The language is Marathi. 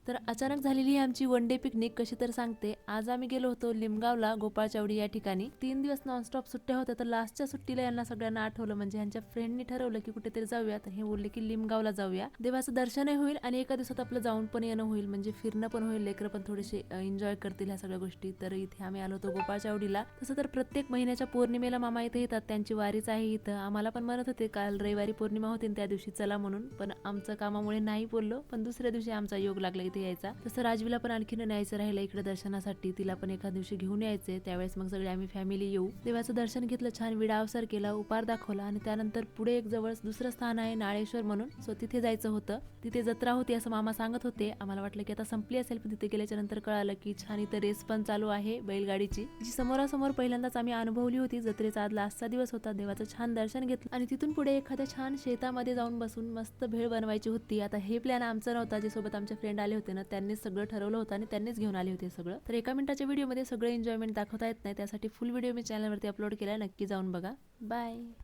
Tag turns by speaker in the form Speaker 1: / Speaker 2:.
Speaker 1: तर अचानक झालेली ही आमची वन डे पिकनिक कशी तर सांगते। आज आम्ही गेलो होतो लिमगावला, गोपाळचावडी या ठिकाणी। 3 दिवस नॉनस्टॉप सुट्ट्या होत्या, तर लास्टच्या सुट्टीला यांना सगळ्यांना आठवलं, म्हणजे यांच्या फ्रेंडनी ठरवलं की कुठेतरी जाऊया। तर हे बोलले की लिमगावला जाऊया, देवाचं दर्शनही होईल आणि एका दिवसात आपलं जाऊन पण येणं होईल, म्हणजे फिरणं पण होईल, लेकरं पण थोडेसे एन्जॉय करतील ह्या सगळ्या गोष्टी। तर इथे आम्ही आलो होतो गोपाळचावडीला। तसं तर प्रत्येक महिन्याच्या पौर्णिमेला मामा इथे येतात, त्यांची वारीच आहे इथं। आम्हाला पण म्हणत होते काल रविवारी पौर्णिमा होती त्या दिवशी चला म्हणून, पण आमचं कामामुळे नाही बोललो। पण दुसऱ्या दिवशी आमचा योग लागला इथे यायचा। तसं राजवीला पण आणखीन न्यायचं राहिलं इकडे दर्शनासाठी, तिला पण एका दिवशी घेऊन यायचे। त्यावेळेस मग सगळे आम्ही फॅमिली येऊ। देवाचं दर्शन घेतलं, छान विडा अवसर केला, उपार दाखवला आणि त्यानंतर पुढे एक जवळ दुसरं स्थान आहे नाळेश्वर म्हणून, सो तिथे जायचं होतं। तिथे जत्रा होती असं मामा सांगत होते। आम्हाला वाटलं की आता संपली असेल, पण तिथे गेल्याच्या नंतर कळालं की छान इथं रेस पण चालू आहे बैलगाडीची, जी समोरासमोर पहिल्यांदाच आम्ही अनुभवली होती। जत्रेचा आज लास्टचा दिवस होता, देवाचं छान दर्शन घेतलं आणि तिथून पुढे एखाद्या छान शेतामध्ये जाऊन बसून मस्त भेळ बनवायची होती। आता हे प्लॅन आमचा नव्हता, जे सोबत आमचे फ्रेंड आले होते ना त्यांनीच सगळं ठरवलं होतं आणि त्यांनीच घेऊन आले होते सगळं। तर एका मिनिटाच्या व्हिडिओमध्ये सगळं एन्जॉयमेंट दाखवता येत नाही, त्यासाठी फुल व्हिडिओ मी चॅनलवरती अपलोड केला, नक्की जाऊन बघा। बाय।